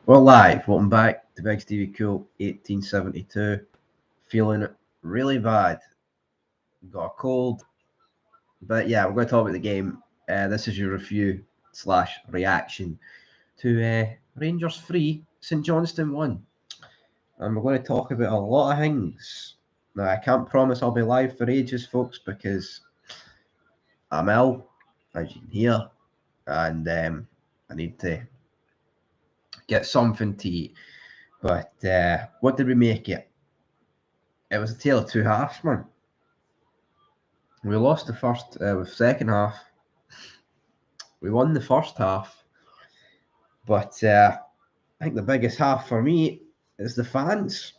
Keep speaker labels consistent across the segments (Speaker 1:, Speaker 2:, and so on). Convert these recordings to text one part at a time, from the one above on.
Speaker 1: We're live. Welcome back to Big Stevie Cool 1872. Feeling really bad. Got a cold. But yeah, we're going to talk about the game. This is your review slash reaction to Rangers 3, St Johnstone 1. And we're going to talk about a lot of things. Now, I can't promise I'll be live for ages, folks, because I'm ill, as you can hear. And I need to get something to eat. But what did we make it? It was a tale of two halves, man. We lost the second half. We won the first half, but I think the biggest half for me is the fans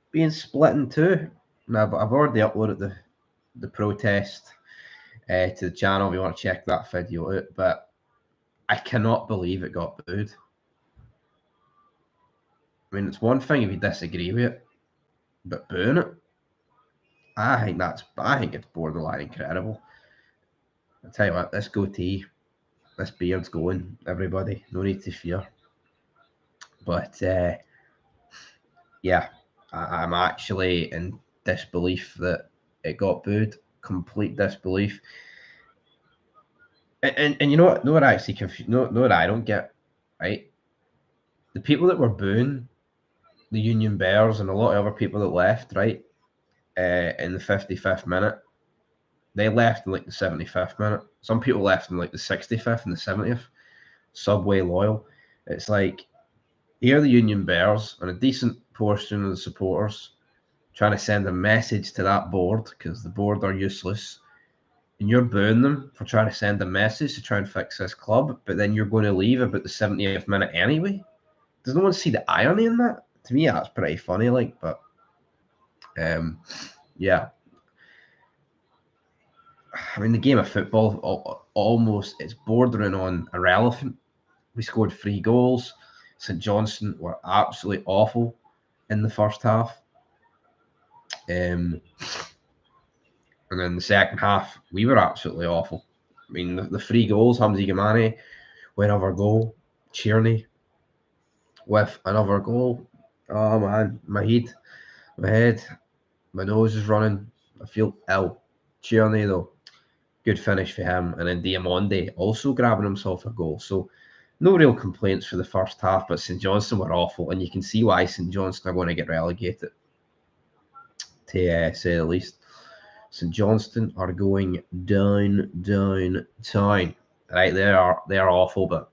Speaker 1: being split in two. Now, but I've already uploaded the protest to the channel if you want to check that video out. But I cannot believe it got booed. I mean, it's one thing if you disagree with it, but booing it, I think it's borderline incredible. I tell you what, this goatee, this beard's going, everybody. No need to fear. But yeah, I'm actually in disbelief that it got booed. Complete disbelief. And you know what? No, what I actually confused. No, what I don't get. Right, the people that were booing the Union Bears and a lot of other people that left, right, in the 55th minute, they left in like the 75th minute. Some people left in like the 65th and the 70th. Subway loyal. It's like here the Union Bears and a decent portion of the supporters trying to send a message to that board because the board are useless, and you're booing them for trying to send a message to try and fix this club, but then you're going to leave about the 70th minute anyway. Does no one see the irony in that? To me, that's pretty funny. Like, but yeah. I mean, the game of football almost it's bordering on irrelevant. We scored 3 goals. St Johnstone were absolutely awful in the first half. And then the second half, we were absolutely awful. I mean, the 3 goals, Hamzi Gamani with another goal, Tierney with another goal. Oh man, my head, my nose is running. I feel ill. Tierney though, good finish for him. And then Diamonde also grabbing himself a goal. So no real complaints for the first half, but St Johnstone were awful. And you can see why St Johnstone are going to get relegated, to say the least. St Johnstone are going down. Right, they are awful, but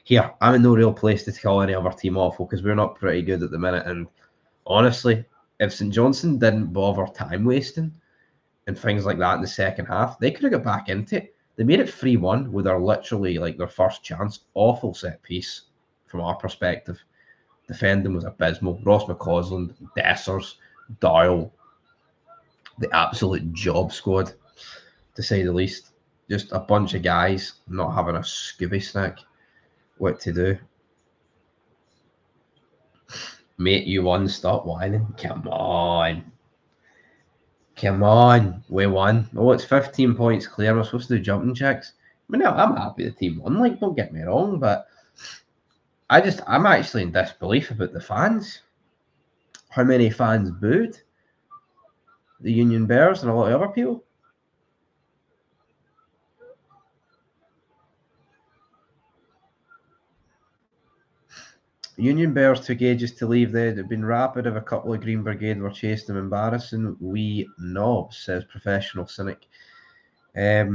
Speaker 1: here I'm in no real place to call any other team awful because we're not pretty good at the minute. And honestly, if St Johnstone didn't bother time wasting and things like that in the second half, they could have got back into it. They made it 3-1 with literally like their first chance. Awful set piece from our perspective. Defending was abysmal. Ross McCausland, Dessers, Doyle, the absolute job squad, to say the least. Just a bunch of guys not having a Scooby snack. What to do? Mate, you won. Stop whining. Come on. We won. Oh, it's 15 points clear. We're supposed to do jumping jacks. I mean, I'm happy the team won. Like, don't get me wrong, but I'm actually in disbelief about the fans. How many fans booed the Union Bears and a lot of other people? Union Bears took ages to leave. They'd have been rapid if a couple of Green Brigade were chasing them. Embarrassing. We knobs, says Professional Cynic. Yeah,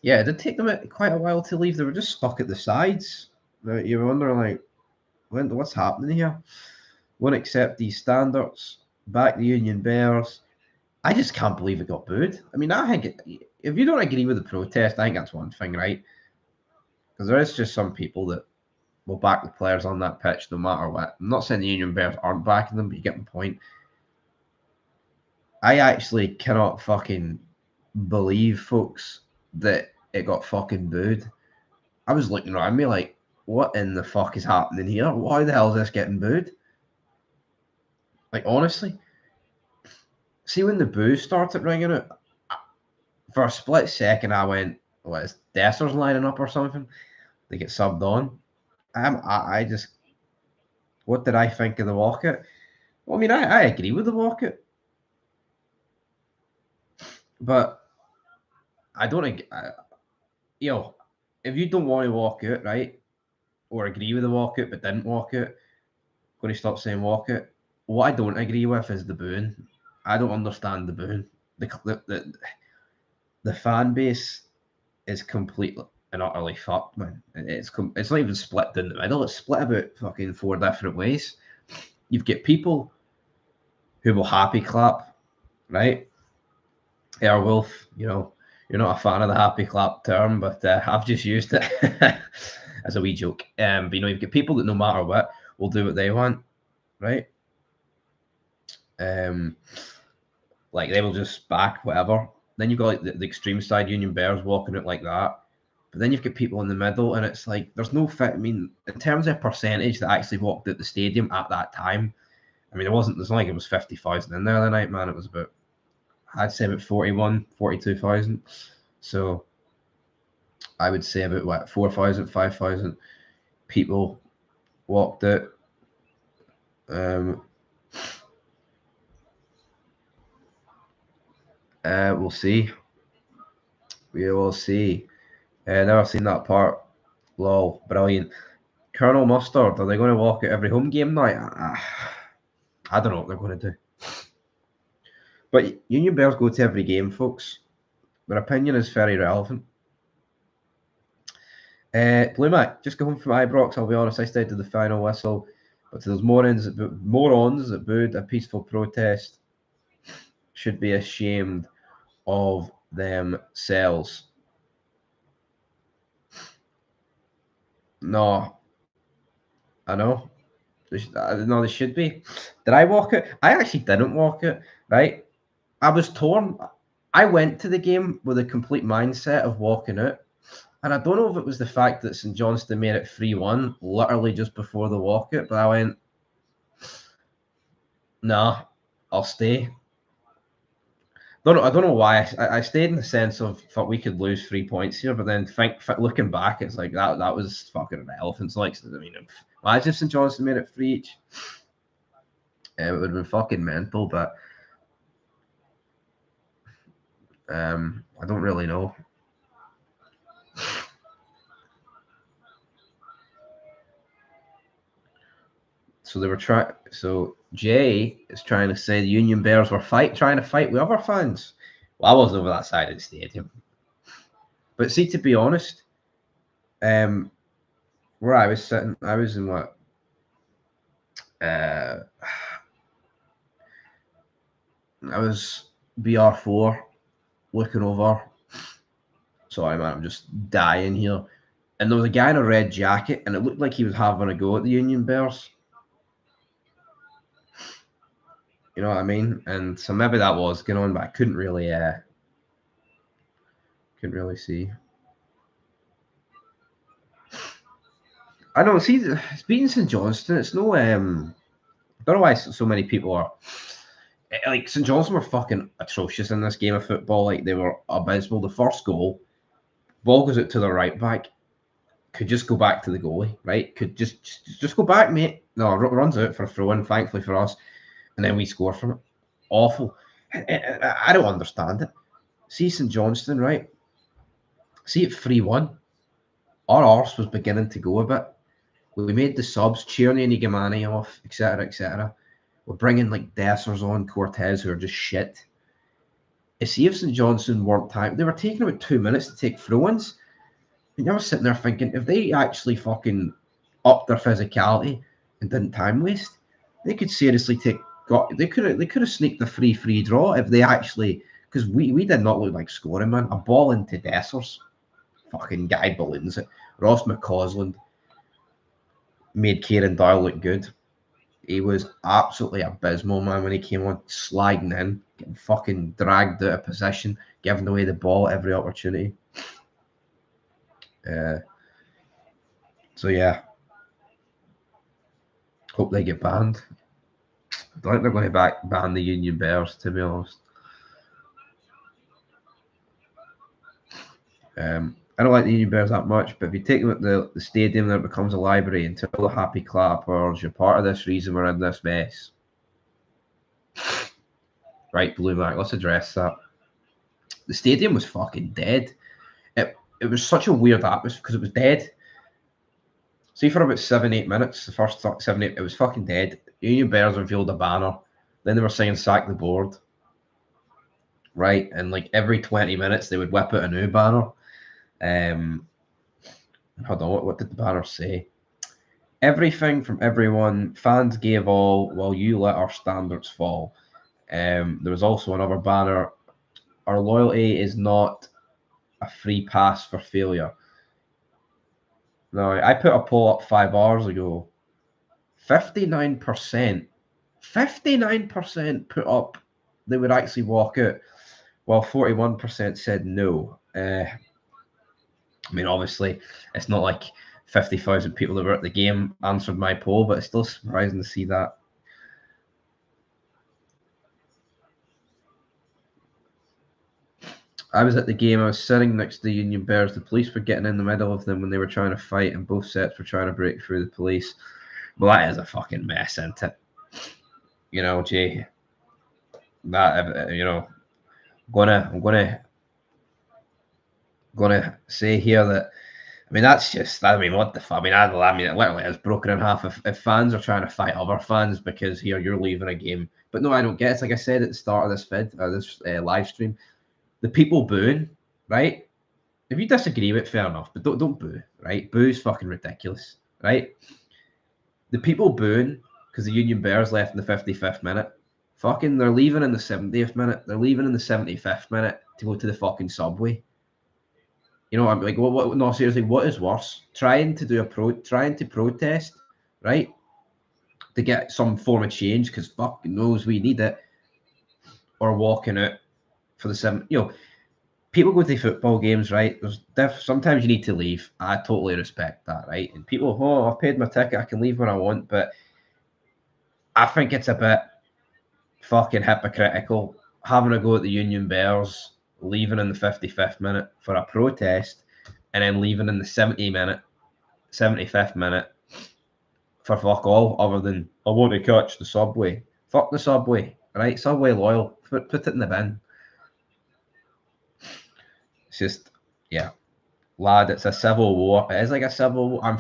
Speaker 1: it did take them quite a while to leave. They were just stuck at the sides. You were wondering, like, what's happening here? Won't accept these standards. Back the Union Bears. I just can't believe it got booed. I mean, I think if you don't agree with the protest, I think that's one thing, right? Because there is just some people that will back the players on that pitch no matter what. I'm not saying the Union Bears aren't backing them, but you get my point. I actually cannot fucking believe, folks, that it got fucking booed. I was looking around me like, what in the fuck is happening here? Why the hell is this getting booed? Like, honestly, see when the boos started ringing out, for a split second I went, what is Dessers lining up or something? They get subbed on. I just, what did I think of the walkout? Well, I mean, I agree with the walkout, but I don't, you know, if you don't want to walk out, right, or agree with the walkout but didn't walk out, going to stop saying walkout. What I don't agree with is the booing. I don't understand the booing. The fan base is completely and utterly fucked, man. It's not even split down the middle. It's split about fucking 4 different ways. You've got people who will happy clap, right? Airwolf, you're not a fan of the happy clap term, but I've just used it as a wee joke. But you've got people that no matter what will do what they want, right? Like they will just back whatever. Then you've got like the extreme side, Union Bears walking it like that. But then you've got people in the middle, and it's like there's no fit. I mean, in terms of percentage that actually walked at the stadium at that time, I mean, it's not like it was 50,000 in there the night, man. It was about, I'd say about 42,000. So I would say about what, 4,000, 5,000 people walked out. We'll see. We will see. Never seen that part. Lol, brilliant. Colonel Mustard, are they going to walk out every home game night? I don't know what they're going to do. But Union Bears go to every game, folks. Their opinion is very relevant. Blue Mac, just go home from Ibrox. I'll be honest, I stayed to the final whistle, but to those morons that booed a peaceful protest should be ashamed of themselves. No, I know. No, they should be. Did I walk it? I actually didn't walk it, right? I was torn. I went to the game with a complete mindset of walking out. And I don't know if it was the fact that St Johnstone made it 3-1 literally just before the walkout, but I went, nah, I'll stay. I don't know why. I stayed in the sense of thought we could lose 3 points here, but then looking back, it's like that was fucking irrelevant. Like, I mean, imagine if St Johnstone made it 3 each. It would have been fucking mental, but I don't really know. So they were trying. So Jay is trying to say the Union Bears were trying to fight with other fans. Well, I wasn't over that side of the stadium, but see, to be honest, where I was sitting, I was in what? I was BR4 looking over. Sorry, man, I'm just dying here. And there was a guy in a red jacket, and it looked like he was having a go at the Union Bears. You know what I mean? And so maybe that was going on, but I couldn't really see. I don't see. It's beating St Johnstone. It's no. I don't know why so many people are. Like St Johnstone were fucking atrocious in this game of football. Like they were abysmal. The first goal, ball goes out to the right back. Could just go back to the goalie, right? Could just go back, mate. No, runs out for a throw in. Thankfully for us, and then we score from it. Awful. I don't understand it. See St Johnstone, right? See it 3-1. Our arse was beginning to go a bit. We made the subs, Tierney and Igamani off, etc., etc. We're bringing like Dessers on, Cortez, who are just shit. See if St Johnstone weren't time. They were taking about 2 minutes to take throw-ins. And I was sitting there thinking, if they actually fucking upped their physicality and didn't time waste, they could seriously they could have sneaked the free draw if they actually, because we did not look like scoring, man. A ball into Dessers. Fucking guy balloons it. Ross McCausland made Kieran Doyle look good. He was absolutely abysmal, man, when he came on, sliding in, getting fucking dragged out of position, giving away the ball at every opportunity. So, yeah. Hope they get banned. I don't think they're going to ban the Union Bears, to be honest. I don't like the Union Bears that much, but if you take them at the stadium, there becomes a library until the happy clappers. You're part of this reason we're in this mess. Right, Blue Mac, let's address that. The stadium was fucking dead. It was such a weird atmosphere because it was dead. See, for about 7-8 minutes, the first 7-8, it was fucking dead. Union Bears unveiled a banner. Then they were saying sack the board. Right, and like every 20 minutes they would whip out a new banner. Hold on, what did the banner say? Everything from everyone, fans gave all while you let our standards fall. There was also another banner. Our loyalty is not a free pass for failure. Now, I put a poll up 5 hours ago. 59%, 59% put up they would actually walk out, while 41% said no. I mean, obviously, it's not like 50,000 people that were at the game answered my poll, but it's still surprising to see that. I was at the game. I was sitting next to the Union Bears. The police were getting in the middle of them when they were trying to fight, and both sets were trying to break through the police. Well, that is a fucking mess, isn't it? You know, Jay. That I'm gonna say here that I mean that's just what the fuck. I mean it literally is broken in half. If fans are trying to fight other fans because here you're leaving a game, but no, I don't get it. It's like I said at the start of this this live stream. The people booing, right? If you disagree with it, fair enough, but don't boo, right? Boo's fucking ridiculous, right? The people booing because the Union Bears left in the 55th minute, fucking, they're leaving in the 70th minute. They're leaving in the 75th minute to go to the fucking subway. You know, I'm like, what? No, seriously, what is worse? Trying to protest, right? To get some form of change because fuck knows we need it, or walking out for the 7. People go to football games, right? Sometimes you need to leave. I totally respect that, right? And people, I've paid my ticket, I can leave when I want, but I think it's a bit fucking hypocritical having a go at the Union Bears, leaving in the 55th minute for a protest, and then leaving in the 75th minute for fuck all other than I want to catch the subway. Fuck the subway, right? Subway loyal. Put it in the bin. It's just, yeah, lad. It's a civil war. It is like a civil war.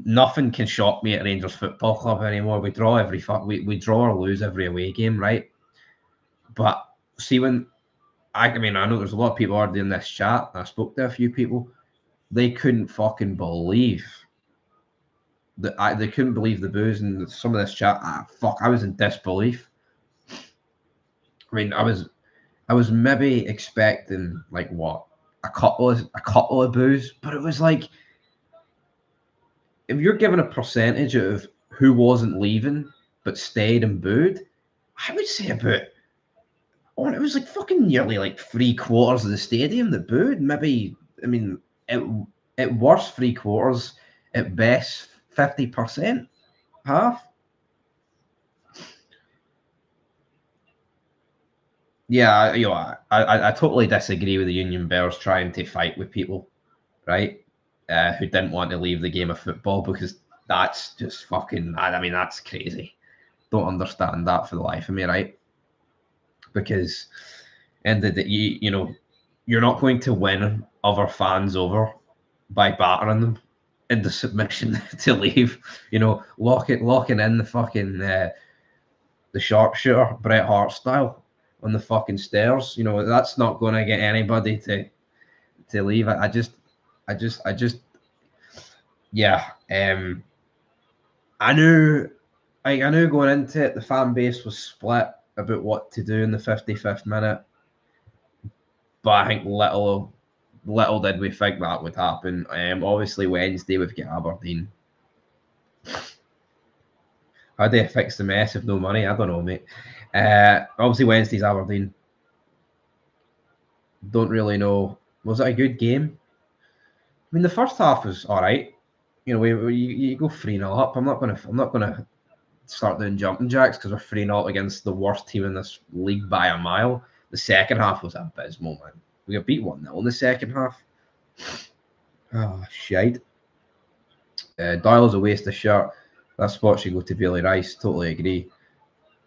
Speaker 1: Nothing can shock me at Rangers Football Club anymore. We draw we draw or lose every away game, right? But see when I know there's a lot of people already in this chat. I spoke to a few people. They couldn't fucking believe they couldn't believe the booze in some of this chat. I was in disbelief. I mean, I was maybe expecting like what a couple of boos, but it was like if you're given a percentage of who wasn't leaving but stayed and booed, I would say about it was like fucking nearly like 3/4 of the stadium that booed. Maybe at worst 3/4, at best 50%, half. Yeah, I totally disagree with the Union Bears trying to fight with people, right? Who didn't want to leave the game of football because that's just fucking. That's crazy. Don't understand that for the life of me, right? Because, and you're not going to win other fans over by battering them into submission to leave. Locking in the fucking the sharpshooter Bret Hart style on the fucking stairs. That's not going to get anybody to leave. I just, yeah. I knew going into it, the fan base was split about what to do in the 55th minute, but I think little did we think that would happen. Obviously Wednesday we've got Aberdeen. How do you fix the mess with no money? I don't know, mate. Obviously Wednesday's Aberdeen. Don't really know. Was it a good game? I mean, the first half was all right. You go 3-0 up. I'm not gonna start doing jumping jacks because we're 3-0 against the worst team in this league by a mile. The second half was abysmal, man. We got beat 1-0 in the second half. Oh, shite. Doyle's a waste of shirt. That spot should go to Bailey Rice. Totally agree.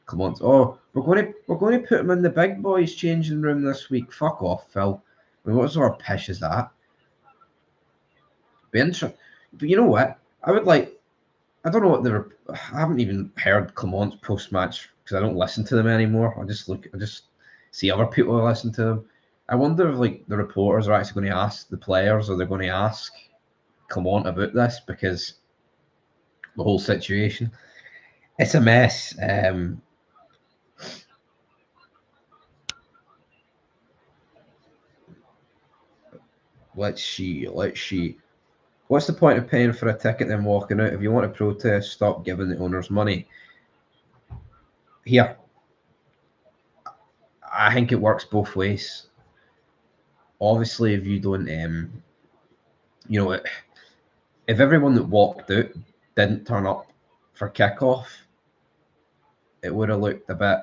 Speaker 1: Come on. Oh, we're going to put him in the big boys changing room this week. Fuck off, Phil. I mean, what sort of pish is that? Be interesting. But you know what? I would like. I don't know what they were. I haven't even heard Clement's post match because I don't listen to them anymore. I just see other people who listen to them. I wonder if like the reporters are actually going to ask the players or they're going to ask Clement about this because the whole situation. It's a mess. Let's see. What's the point of paying for a ticket and walking out? If you want to protest, stop giving the owners money. Here, I think it works both ways. Obviously, if you don't, if everyone that walked out didn't turn up for kickoff, it would have looked a bit.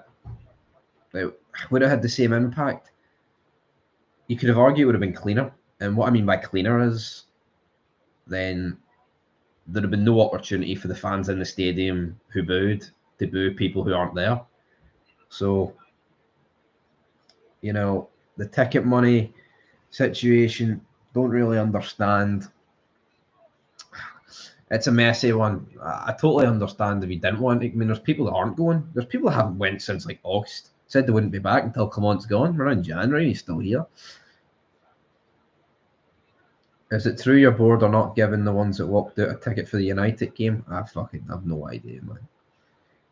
Speaker 1: It would have had the same impact. You could have argued it would have been cleaner. And what I mean by cleaner is then there'd have been no opportunity for the fans in the stadium who booed to boo people who aren't there. So, the ticket money situation, don't really understand. It's a messy one. I totally understand if you didn't want it. I mean, there's people that aren't going. There's people that haven't went since like August. Said they wouldn't be back until Clement's gone. We're in January. He's still here. Is it true you're bored or not giving the ones that walked out a ticket for the United game? I fucking have no idea, man.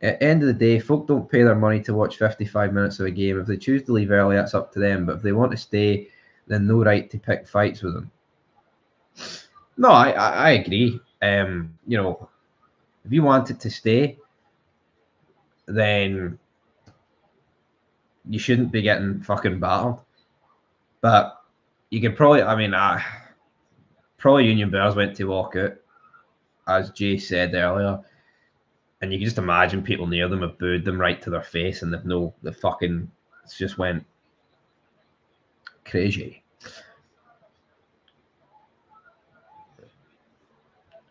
Speaker 1: At the end of the day, folk don't pay their money to watch 55 minutes of a game. If they choose to leave early, that's up to them. But if they want to stay, then no right to pick fights with them. No, I agree. If you wanted to stay, then you shouldn't be getting fucking battered. But you could probably, probably Union Bears went to walk out, as Jay said earlier, and you can just imagine people near them have booed them right to their face, and it's just went crazy.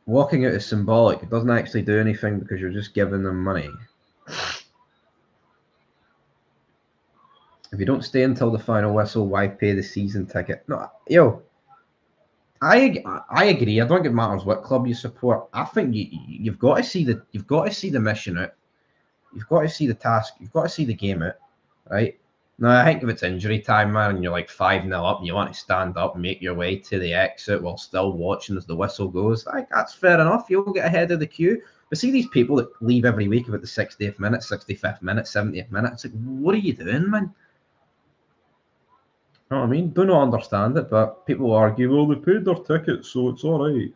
Speaker 1: Walking out is symbolic. It doesn't actually do anything because you're just giving them money. If you don't stay until the final whistle, why pay the season ticket? No, I agree. I don't think it matters what club you support. I think you've got to see the mission out. You've got to see the task. You've got to see the game out, right? Now, I think if it's injury time, man, and you're like 5-0 up and you want to stand up and make your way to the exit while still watching as the whistle goes, I think that's fair enough. You'll get ahead of the queue. But see these people that leave every week about the 60th minute, 65th minute, 70th minute. It's like, what are you doing, man? You know what I mean? Do not understand it, but people argue, well, they paid their tickets, so it's all right.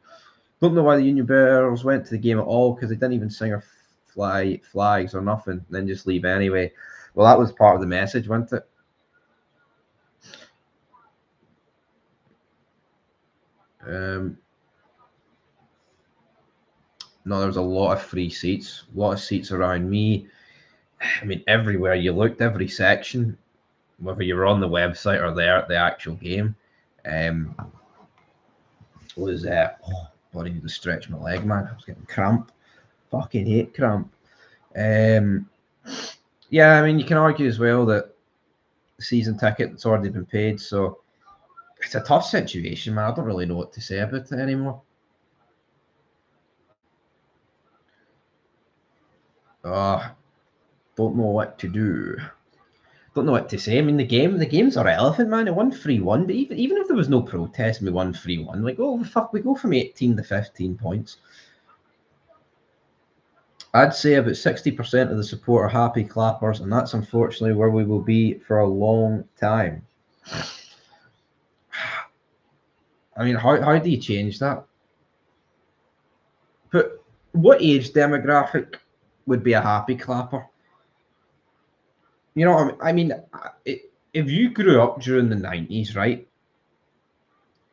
Speaker 1: Don't know why the Union Bears went to the game at all because they didn't even sing or fly flags or nothing, and then just leave anyway. Well, that was part of the message, wasn't it? No, there's a lot of free seats, a lot of seats around me. I mean, everywhere you looked, every section, whether you were on the website or there at the actual game, was bloody need to stretch my leg, man. I was getting cramp. Fucking hate cramp. Yeah, I mean, you can argue as well that the season ticket's already been paid, so it's a tough situation, man. I don't really know what to say about it anymore. Don't know what to do. Don't know what to say. I mean, the game's irrelevant, man. It won 3-1, but even if there was no protest and we won 3-1, like, oh fuck, we go from 18 to 15 points. I'd say about 60% of the support are happy clappers, and that's unfortunately where we will be for a long time. I mean, how do you change that? But what age demographic would be a happy clapper? You know what I mean? If you grew up during the 90s, right?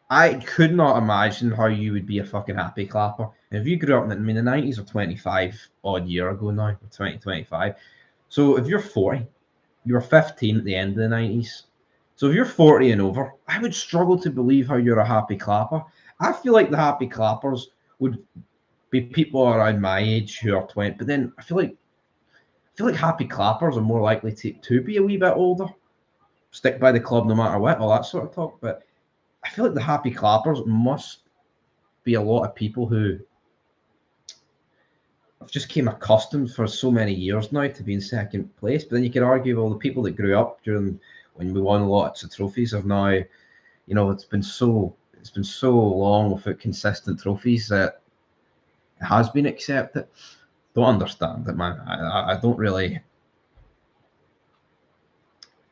Speaker 1: I could not imagine how you would be a fucking happy clapper. And if you grew up in the 90s or 25 odd year ago now, 2025. So if you're 40, you were 15 at the end of the 90s. So if you're 40 and over, I would struggle to believe how you're a happy clapper. I feel like the happy clappers would be people around my age who are 20, but then I feel like happy clappers are more likely to be a wee bit older, stick by the club no matter what, all that sort of talk. But I feel like the happy clappers must be a lot of people who have just came accustomed for so many years now to be in second place. But then you could argue, well, the people that grew up during when we won lots of trophies have now, it's been so long without consistent trophies that it has been accepted. Don't understand it, man. I don't really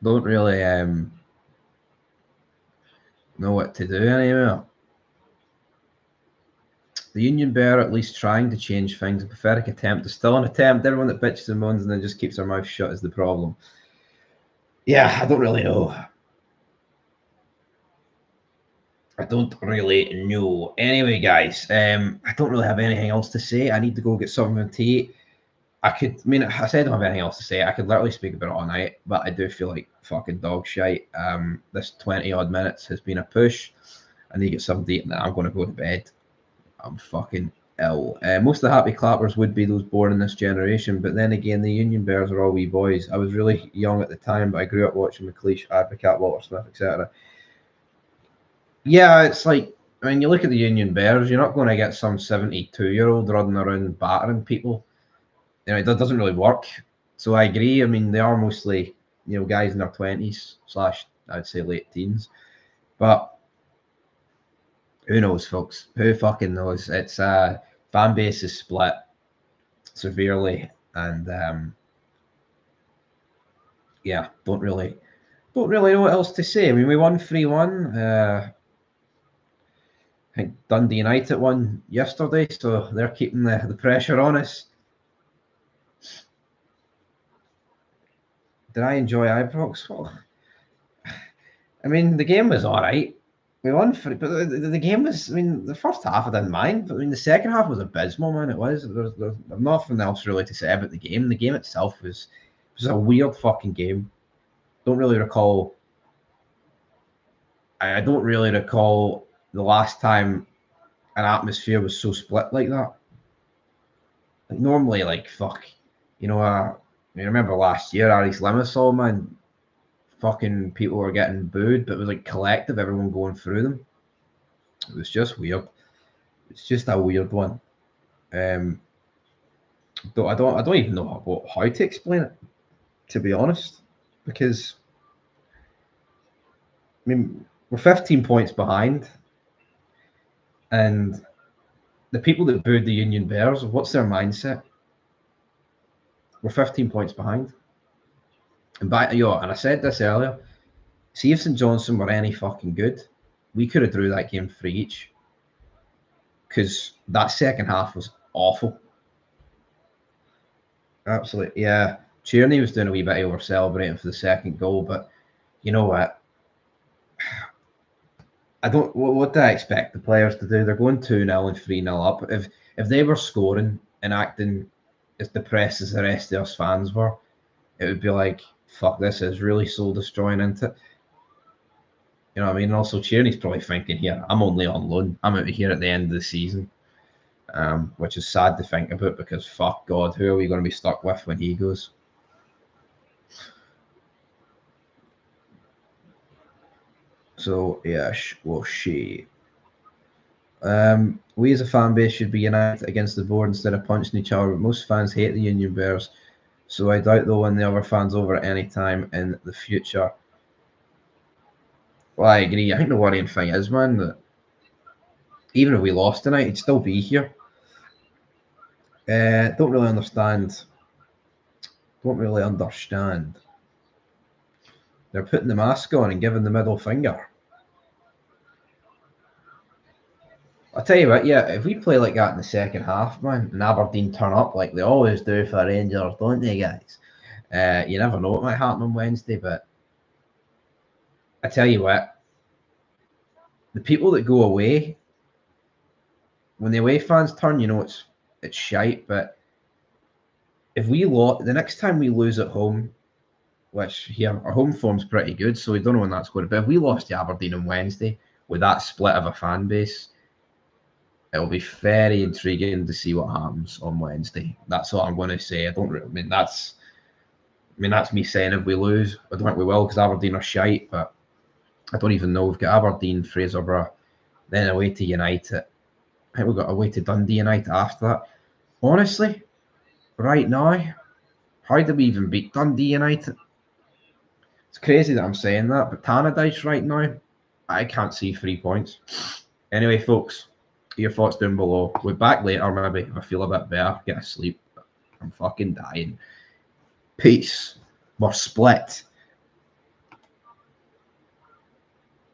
Speaker 1: know what to do anymore. The Union Bear at least trying to change things. A pathetic attempt is still an attempt. Everyone that bitches and moans and then just keeps their mouth shut is the problem. Yeah, I don't really know. Anyway, guys, I don't really have anything else to say. I need to go get something to eat. I said I don't have anything else to say. I could literally speak about it all night, but I do feel like fucking dog shite. This 20 odd minutes has been a push. I need to get something to eat and then I'm going to go to bed. I'm fucking ill. Most of the happy clappers would be those born in this generation, but then again, the Union Bears are all wee boys. I was really young at the time, but I grew up watching McLeish, Advocat, Walter Smith, etc. Yeah, it's like, I mean, you look at the Union Bears, you're not going to get some 72-year-old running around battering people. It doesn't really work. So I agree. I mean, they are mostly, guys in their 20s slash, I'd say late teens. But who knows, folks? Who fucking knows? It's fan base is split severely, and yeah, don't really know what else to say. I mean, we won 3-1. I think Dundee United won yesterday, so they're keeping the pressure on us. Did I enjoy Ibrox? Well, I mean, the game was all right. We won, but the game was. I mean, the first half I didn't mind, but I mean, the second half was abysmal, man. It was. There's nothing else really to say about the game. The game itself was a weird fucking game. Don't really recall. I don't really recall the last time an atmosphere was so split like that. Like normally, like fuck, I remember last year, Aris Limassol, man, fucking people were getting booed, but it was like collective, everyone going through them. It was just weird. It's just a weird one. I don't even know how to explain it, to be honest, because I mean we're 15 points behind, and the people that booed the Union Bears, what's their mindset? We're 15 points behind, and and I said this earlier. See if St Johnstone were any fucking good, we could have drew that game 3 each, because that second half was awful. Absolutely, yeah. Tierney was doing a wee bit over celebrating for the second goal, but you know what? I don't. What do I expect the players to do? They're going 2-0 and 3-0 up. If they were scoring and acting as depressed as the rest of us fans were, it would be like, fuck, this is really soul destroying, isn't it? You know what I mean? And also, Tierney's probably thinking, here, I'm only on loan. I'm out of here at the end of the season, which is sad to think about because, fuck God, who are we going to be stuck with when he goes? So, yeah, we as a fan base should be united against the board instead of punching each other. But most fans hate the Union Bears, so I doubt they'll win the other fans over at any time in the future. Well, I agree. I think the worrying thing is, man, that even if we lost tonight, he'd still be here. Don't really understand. Don't really understand. They're putting the mask on and giving the middle finger. I'll tell you what, yeah, if we play like that in the second half, man, and Aberdeen turn up like they always do for Rangers, don't they, guys? You never know what might happen on Wednesday, but I tell you what, the people that go away, when the away fans turn, it's shite. But if we the next time we lose at home, which here our home form's pretty good, so we don't know when that's going to be. If we lost to Aberdeen on Wednesday with that split of a fan base, it'll be very intriguing to see what happens on Wednesday. That's all I'm going to say. I mean that's me saying if we lose, I don't think we will because Aberdeen are shite, but I don't even know. We've got Aberdeen, Fraserburgh, then away to United. I think we've got away to Dundee United after that. Honestly, right now, how did we even beat Dundee United? It's crazy that I'm saying that, but Tannadice right now, I can't see 3 points. Anyway, folks, your thoughts down below. We'll be back later, maybe, if I feel a bit better, get a sleep. I'm fucking dying. Peace. We're split.